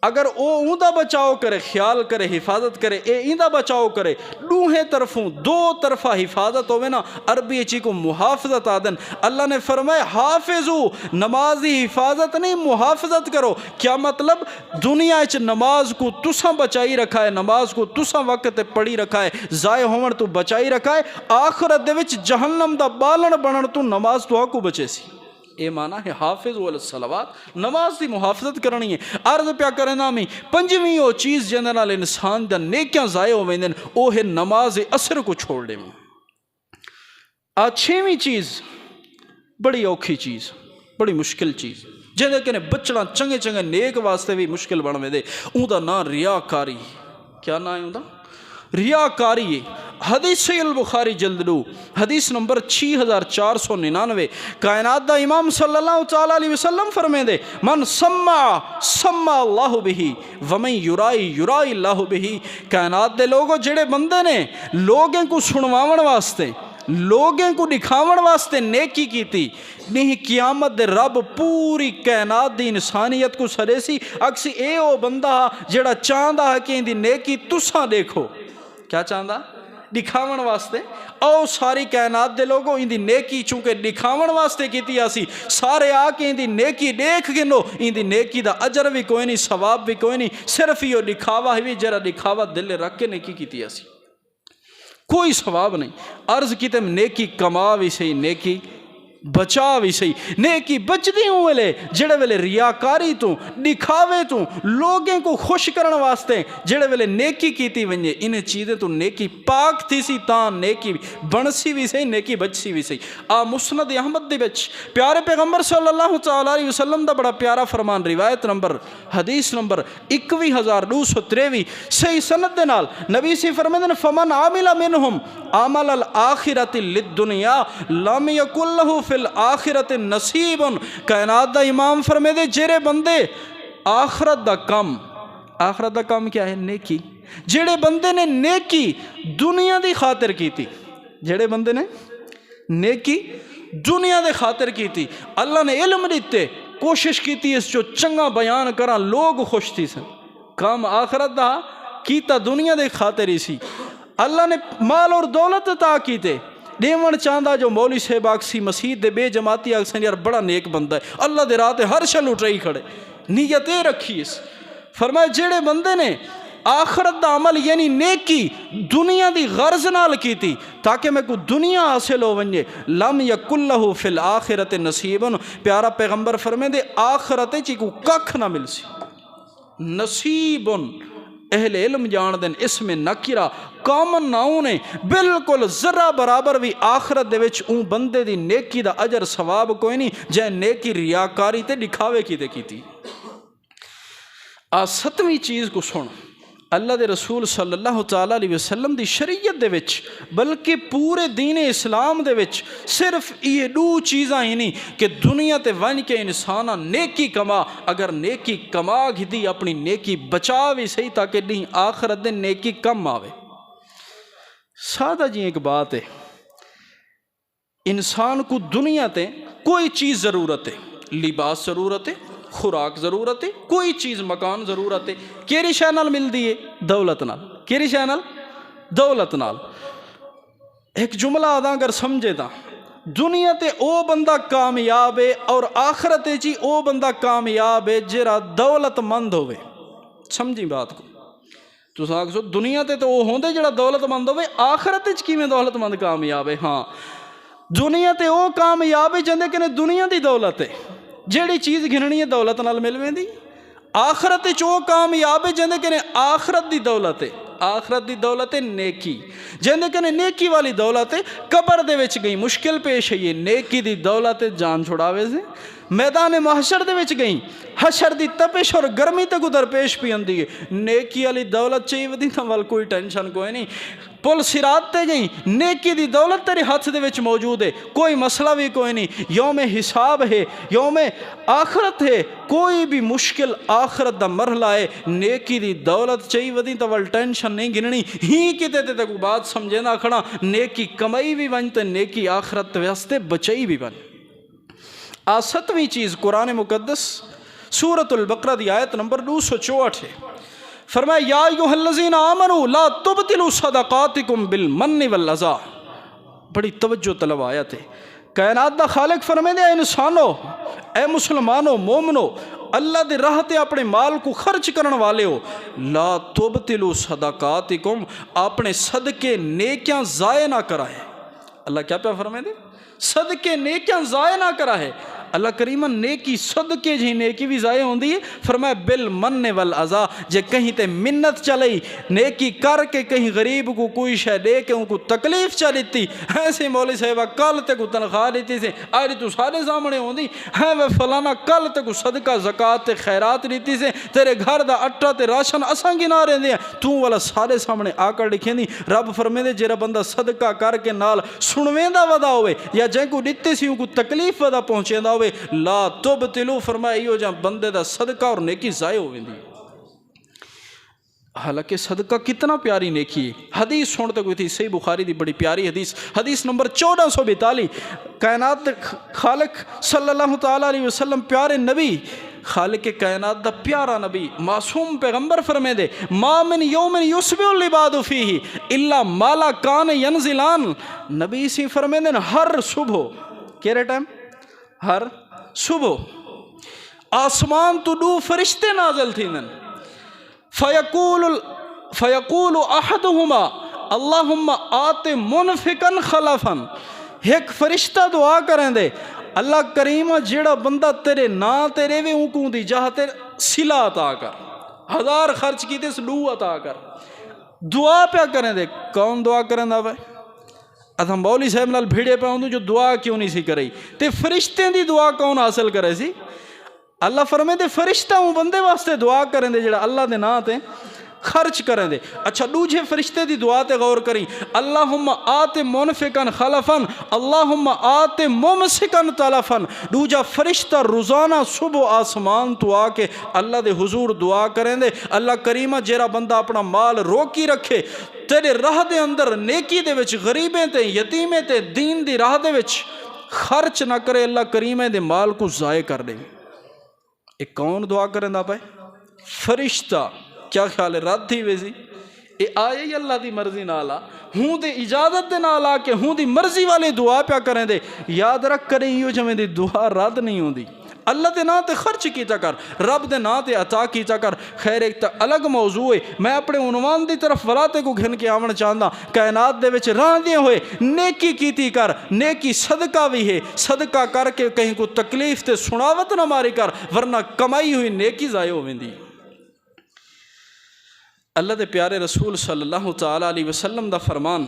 اگر او اوندا بچاؤ کرے، خیال کرے، حفاظت کرے، اے ایندا بچاؤ کرے، دوہیں طرفوں دو طرفہ حفاظت ہوئے نا، عربی چی کو محافظت آدن۔ اللہ نے فرمایا حافظو، نمازی حفاظت نہیں محافظت کرو۔ کیا مطلب؟ دنیا اچ نماز کو تساں بچائی رکھا ہے، نماز کو تساں وقت پڑھی رکھا ہے، ضائع ہون تو بچائی رکھا ہے، آخرت دے وچ جہنم دا بالن بنن تو نماز تو کو بچے سی۔ اے معنی ہے حافظ علی الصلوات، نماز دی محافظت کرنی ہے۔ عرض پیا کرنا میں پنجویں او چیز جن نال انسان دا نیکیاں ضائع ہو ویندن، او ہے نماز عصر کو چھوڑ دے۔ چھویں چیز بڑی اوکھی چیز، بڑی مشکل چیز، جن کے بچنا چنگے چنگے نیک واسطے بھی مشکل بن ویندے، اون دا نام ریاکاری۔ کیا نام ہے اون دا؟ ریاکاری ہے۔ حدیث صحیح البخاری جلد 2 حدیث نمبر 6499، کائنات دا امام صلی اللہ تعالیٰ علیہ وسلم فرمائے دے من سمع اللہ بہی ومن یرائی اللہ بہی، کائنات دے لوگوں جڑے بندے نے لوگوں کو سنواون واسطے، لوگوں کو دکھاون واسطے نیکی کیتی، نہیں قیامت دے رب پوری کائنات دی انسانیت کو سرے سی اکسی اے او بندہ جڑا چاہندا ہے کہ ان دی نیکی تساں دیکھو۔ کیا چاہندا؟ دکھاون واسطے، او ساری کائنات دے لوگوں ان دی نیکی چونکہ دکھاون واسطے کیتی آسی، سارے آ کے ان دی نیکی دیکھ گنو، ان دی نیکی دا اجر بھی کوئی نہیں، ثواب بھی کوئی نہیں، صرف یہ دکھاوا ہی بھی، جرا دکھاوا دل رکھ کے نیکی کیتی آسی، کوئی ثواب نہیں۔ عرض کی تم نیکی کما بھی صحیح، نیکی بچا بھی سی نیکی بچدی ہوں ویلے جڑے ویلے ریاکاری تو دکھاوے تو لوگیں کو خوش کرن واسطے جڑے ویلے نیکی کیتی ونجے انہیں چیزیں تو نیکی پاک تھی سی تاں نیکی بنسی بھی سی نیکی بچسی بھی سی مسند احمد دے وچ پیارے پیغمبر صلی اللہ تعالی علیہ وسلم دا بڑا پیارا فرمان روایت نمبر حدیث نمبر 21223 صحیح سند دے نال نبی سی فرماندے فمن عامل منہم عمل الآخرۃ للدنیا لم یکن لہ فی الآخرۃ نصیب کائنات دا امام فرمے دے جڑے بندے آخرت دا کام کیا ہے نیکی جڑے بندے نے نیکی دنیا دی خاطر کی تھی جڑے بندے نے نیکی دنیا دے خاطر کی تھی اللہ نے علم دیتے کوشش کی تھی اس جو چنگا بیان کرا لوگ خوش تھی سن کام آخرت دا کیتا دنیا دے خاطر ہی سی اللہ نے مال اور دولت عطا کیتے دیون چاندہ جو مولوی صاحب آکسی مسجد دے بے جماعتی آکسن یار بڑا نیک بندہ ہے اللہ دے راتے ہر شل اٹھ رہی کھڑے نیتیں رکھی اس فرمایا جڑے بندے نے آخرت دا عمل یعنی نیکی دنیا دی غرض نال کی تھی تاکہ میں کو دنیا حاصل ہو ونجے لم یکن لہ فی الآخرۃ نصیب پیارا پیغمبر فرمے دے آخرت چی کو ککھ نہ مل سی نصیب اہل علم جان دن اس میں نکرہ کامن ناؤں نے بالکل ذرہ برابر بھی آخرت دے وچ اون بندے دی نیکی دا اجر ثواب کوئی نہیں جائے نیکی ریاکاری تے دکھاوے کی تھی ستویں چیز کو سن اللہ دے رسول صلی اللہ تعالیٰ علیہ وسلم دی شریعت دے وچ بلکہ پورے دین اسلام دے وچ صرف یہ دو چیزاں ہی نہیں کہ دنیا تے ون کے انسانہ نیکی کما اگر نیکی کما گھی اپنی نیکی بچا بھی صحیح تاکہ نہیں آخرت دے نیکی کم آوے سادہ جی ایک بات ہے انسان کو دنیا تے کوئی چیز ضرورت ہے لباس ضرورت ہے خوراک ضرورت ہے کوئی چیز مکان ضرورت ہے کیری شے نال مل دیئے دولت نال کیری شے نال دولت نال ایک جملہ آدھا اگر سمجھے دا دنیا تے او بندہ کامیاب ہے اور آخرت جی او بندہ کامیاب ہے جرا دولت مند ہوئے سمجھی بات کو تو ساکھ سو دنیا تے تو او ہوندے جڑا دولت مند ہوئے آخرت جی میں دولت مند کامیاب ہے ہاں دنیا تے او کامیاب ہے جندے کنے دنیا دی دولت ہے جیڑی چیز گھننی ہے دولت نال مل ویندی آخرت چو کامیاب ہے جندے کنے آخرت دی دولت ہے آخرت دی دولت ہے نیکی جندے کنے نیکی والی دولت ہے قبر دے وچ گئی مشکل پیش ہے یہ نیکی دی دولت ہے جان چھڑاوے سے میدان محشر دے وچ گئی حشر دی تپش اور گرمی تے کو درپیش پی اندی ہے نیکی والی دولت چاہیے ودی تھا وال کوئی ٹینشن کوئی نہیں پل صراط تے گئی نیکی دی دولت تیرے ہاتھ دے وچ موجود ہے کوئی مسئلہ بھی کوئی نہیں یوم حساب ہے یوم آخرت ہے کوئی بھی مشکل آخرت دا مرحلہ ہے نیکی دی دولت چاہیے ودی تھا وال ٹینشن نہیں گننی ہی کتے تے کو بات سمجھے نہ کھڑا نیکی کمائی بھی بنتے نیکی آخرت واسطے بچائی بھی بن ستویں چیز قرآن مقدس سورۃ البقرہ دی آیت نمبر 264 ہے فرمایا یا ایھا الذین آمنوا لا تبطلوا صدقاتکم بالمن والعطا بڑی توجہ طلب آیت ہے کائنات دا خالق فرمائے دے انسانو اے مسلمانو مومنو اللہ دے راہ تے اپنے مال کو خرچ کرن والے ہو لا تبطلوا صدقاتکم اپنے صدقے نیکیاں ضائع نہ کرائے اللہ کیا پہ فرمائے دے صدقے نیکیاں ضائع نہ کرائے اللہ کریمہ نیکی صدقے جی نیکی بھی ضائع ہوندی ہے فرمایا بالمن والعطا جے کہیں تے منت چلئی نیکی کر کے کہیں غریب کو کوئی شے دے کے ان کو تکلیف چلیتی ایسے مولوی صاحبہ کل تے کو تنخواہ دیتی سے آج تو سارے سامنے ہوندی ہے وہ فلانا کل تے کو صدقہ زکاة تے خیرات دیتی سے تیرے گھر دا اٹھا تے راشن اساں گنا رہے ہیں تو والا سارے سامنے آ کر لکھیں دی رب فرمے دے جیرا بندہ صدقہ کر کے نال سنویں دا ودا ہوئے یا جن کو دیتے سی ان کو تکلیف ودا پہنچے دا لا تبطلوا فرمایا ایو جہاں بندے دا صدقہ اور نیکی ضائع ہوئے دی حالانکہ صدقہ کتنا پیاری نیکی ہے حدیث سنتے کوئی تھی صحیح بخاری دی بڑی پیاری حدیث نمبر 1442 کائنات خالق صلی اللہ تعالیٰ علیہ وسلم پیارے نبی خالق کائنات دا پیارا نبی معصوم پیغمبر فرمے دے ما من یوم یصبح العباد فیہ الا مالا کان ینزلان نبی سی فرمے دے ہر صبح کیرے ٹائم ہر صبح آسمان تو دو فرشتے نازل تھی نن فیقول احدہما اللہم آت منفقا خلفا ایک فرشتہ دعا کریں دے اللہ کریم جیڑا بندہ تیرے نا تیرے وے اونکوں دی جہاں تیرے سلا عطا کر، 1000 خرچ کی تے سلو عطا کر، دعا پیا کریں دے۔ کون دعا کریں دا بھائی؟ اتھا مولوی صاحب نال بھیڑے پہ ہوں جو دعا کیوں نہیں سی کرئی تے فرشتے دی دعا کون حاصل کرے سی؟ اللہ فرمائے دے فرشتہ ہوں بندے واسطے دعا کریں دے جڑا اللہ دے نا تے خرچ کریں دے۔ اچھا دوجے فرشتے دی دعا تے غور کریں، اللہم آت منفقن خلفن اللہم آت ممسکن تلفن۔ دوجا فرشتہ روزانہ صبح آسمان تو آ کے اللہ دے حضور دعا کریں دے اللہ کریمہ جیرا بندہ اپنا مال روکی رکھے تیرے راہ دے اندر نیکی دے وچ غریبیں تے یتیمیں تے دین دی راہ دے وچ خرچ نہ کرے، اللہ کریمہ دے مال کو ضائع کر دے۔ ایک کون دعا کریں دا پائے؟ فرشتہ۔ کیا خیال ہے رد تھی ویسی اے آئے ہی اللہ دی مرضی نالا ہوں دے اجازت دے نال آ کے ہوں دی مرضی والی دعا پیا کریں دے۔ یاد رکھ کریں یوں جمیں دی دعا رد نہیں ہوں دی، اللہ دے نا تے خرچ کیتا کر، رب دے نا تے عطا کیتا کر۔ خیر ایک تا الگ موضوع ہے، میں اپنے عنوان دی طرف وراتے کو گھن کے آمن چاہتا، کائنات دے وچ راہ دیے ہوئے نیکی کیتی کر، نیکی صدقہ بھی ہے، صدقہ کر کے کہیں کو تکلیف تے سناوت نہ ماری کر ورنہ کمائی ہوئی نیکی ضائع ہوندی۔ اللہ دے پیارے رسول صلی اللہ تعالیٰ علیہ وسلم دا فرمان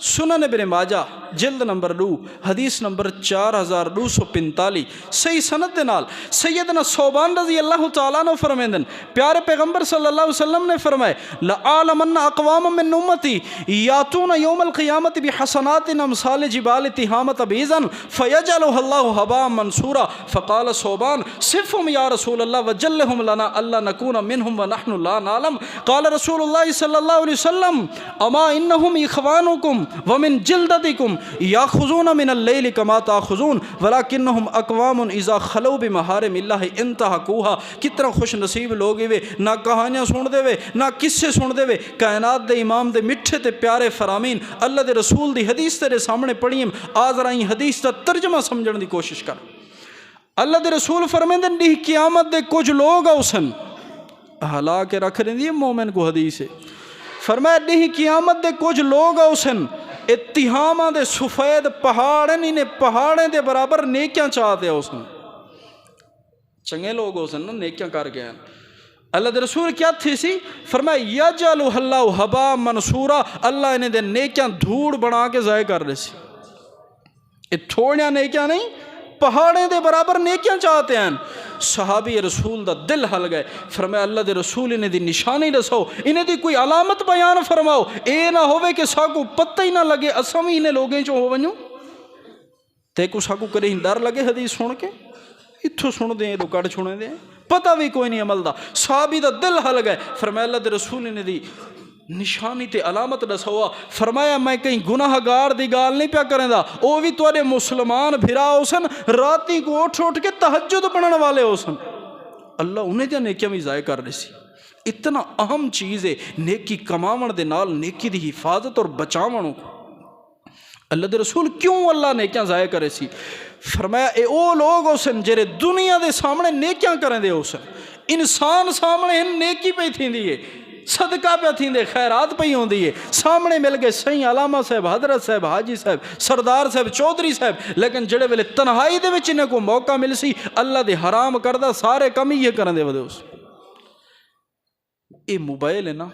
سنن ابن ماجہ جلد نمبر 2 حدیث نمبر 4245 صحیح سند دے نال سیدنا صوبان رضی اللہ تعالیٰ عنہ فرمائندن پیارے پیغمبر صلی اللہ علیہ وسلم نے فرمائے لَعَالَمَنَّ اقوام من امتی یاتون یوم القیامت بحسنات امثال جبال تہامت بیزن فیجعلها اللہ حباء منصورا۔ فقال صوبان صفهم یا رسول اللہ وجلهم لنا اللہ نکون منهم ونحن لا نعلم۔ قال رسول اللہ صلی اللہ علیہ وسلم اما انہم اخوانکم ومن جلدتکم یاخذون من اللیل کما تاخذون ولکنہم اقوام اذا خلو بمحارم اللہ انتہکوها۔ کتنا خوش نصیب لوگ ہوئے، نہ کہانیاں سن دے وے نہ قصے سن دے وے، کائنات دے امام دے مٹھے تے پیارے فرامین اللہ دے رسول دی حدیث تیرے سامنے پڑھیم، آج رہی حدیث تا ترجمہ سمجھن دی کوشش کر۔ اللہ دے رسول فرمیندن دی قیامت دے کچھ لوگ اوسن ہلا کے رکھ رہی دی مومن کو حدیث ہے، فرمایا دی قیامت دے کچھ لوگ اوسن اتہامہ دے سفید پہاڑیں انہیں پہاڑیں دے برابر نیکیاں چاہتے اوسن، چنگے لوگ اوسن نا نیکیاں کر گئے ہیں۔ اللہ دے رسول کیا تھی سی؟ فرمایا یجعلہ اللہ حباء منصورا، اللہ انہیں دے نیکیاں دھوڑ بنا کے ضائع کر رہے سی۔ یہ تھوڑیاں نیکیاں نہیں، پہاڑیں دے برابر نیکیاں چاہتے ہیں۔ صحابی رسول دا دل ہل گئے، فرمایا اللہ دے رسول انہیں دی نشانی رسو، انہیں دی کوئی علامت بیان فرماؤ، اے نہ ہوئے کہ ساکو پتہ ہی نہ لگے اسم ہی انہیں لوگیں جو ہو ونیوں تے کو ساکو کرے ہی ڈر لگے حدیث سن کے اتھو سن دیں تو کڑ چھوڑیں دیں، پتہ بھی کوئی نہیں عمل دا۔ صحابی دا دل ہل گئے، فرمایا اللہ دے رسول انہیں دی نشانی تے علامت دسوا، فرمایا میں کہیں گناہ گار دی گال نہیں پیا کریں دا، او بھی توڑے مسلمان بھرا ہوسن راتی کو اٹھ کے تہجد پڑھن والے ہوسن، اللہ انہیں دیا نیکیاں بھی ضائع کر رہی سی۔ اتنا اہم چیز ہے نیکی کماون دے نال نیکی دی حفاظت اور بچاون۔ اللہ دے رسول کیوں اللہ نیکیاں ضائع کرے سی؟ فرمایا اے او لوگ ہوسن جرے دنیا دے سامنے نیکیاں کریں دے ہوسن، انسان سامنے ہن نیکی پہ تھی دیئے، صدقہ پہ تھی دے، خیرات پہ ہوں دیئے، سامنے مل گئے سہیں علامہ صاحب، حضرت صاحب، حاجی صاحب، سردار صاحب، چودھری صاحب، لیکن جڑے ویلے تنہائی دے وچ انہیں کو موقع مل سی اللہ دے حرام کردہ سارے کم ہی یہ کرن دے ودے اس۔ اے موبائل ہے نا،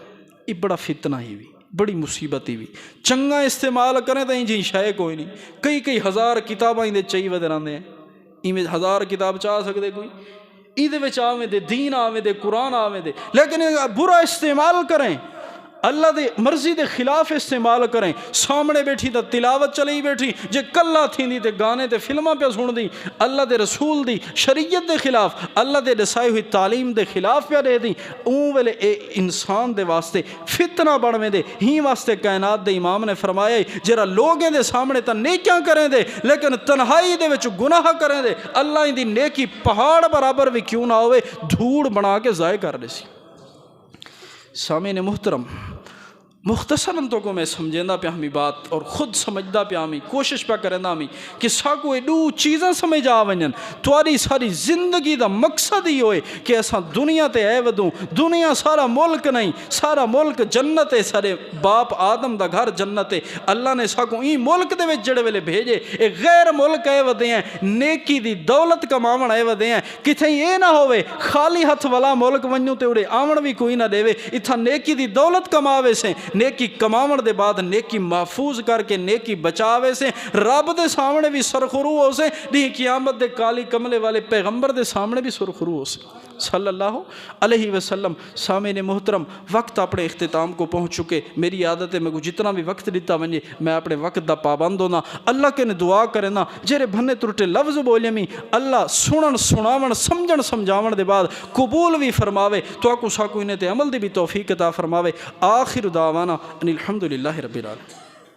یہ بڑا فتنہ ہی بھی، بڑی مصیبت ہی بھی، چنگا استعمال کریں تو انجی شائع کوئی نہیں، کئی ہزار کتابیں اندے چاہی ودے رہنے ہیں، میں 1000 کتاب چاہ سکتے کوئی، ایدے وچ آویں دے دین آویں دے قرآن آویں دے، لیکن برا استعمال کریں، اللہ دے مرضی دے خلاف استعمال کریں، سامنے بیٹھی تا تلاوت چلی بیٹھی، جے کلا تھی دی تے گانے تے فلمہ پہ سن دی، اللہ دے رسول دی شریعت دے خلاف، اللہ دے رسائی ہوئی تعلیم دے خلاف پہ دے دی، اون ویلے اے انسان دے واسطے فتنہ بڑھویں دے، ہی واسطے کائنات دے امام نے فرمایا جرا لوگیں دے سامنے تا نیکیاں کریں دے لیکن تنہائی دے وچ گناہ کریں دے، اللہ دی نیکی پہاڑ برابر بھی کیوں نہ ہوئے دھوڑ بنا کے ضائع کر دے سی۔ سامعین محترم، مختصراً تو کو میں سمجھیندہ پہ ہمیں بات اور خود سمجھدہ پہ ہمیں کوشش پہ کرنا ہمیں کہ ساکو ایڈو چیزاں سمجھ آ ونجن تواری ساری زندگی دا مقصد ہی ہوئے کہ ایسا دنیا تے اے ودوں دنیا سارا ملک نہیں سارا ملک جنت ہے سارے باپ آدم دا گھر جنت ہے اللہ نے ساکو این ملک دے وچ جڑے ویلے بھیجے ایک غیر ملک اے ودے ہیں نیکی دی دولت کماون اے ودے ہیں کتھیں یہ نہ ہوئے خالی ہتھ والا ملک ونجوں تے اڑے آمن بھی کوئی نہ دے اتھا نیکی دی دولت کماوے سے نیکی کماون دے بعد نیکی محفوظ کر کے نیکی بچاوے سے رب دے سامنے بھی سرخرو ہو سے نہیں قیامت دے کالی کملے والے پیغمبر دے سامنے بھی سرخرو ہو سے صلی اللہ علیہ وسلم۔ سامعین محترم وقت اپنے اختتام کو پہنچ چکے، میری عادت ہے میں کو جتنا بھی وقت دیتا ونجے میں اپنے وقت دا پابند ہونا، اللہ کے نے دعا کرنا جیرے بھنے ترٹے لفظ بولے میں اللہ سنن سناون سمجھن سمجھاون دے بعد قبول بھی فرماوے تو آکو ساکو انہیں تے عمل دی بھی توفیق عطا فرماوے۔ آخر دعوانا ان الحمدللہ رب العالمین۔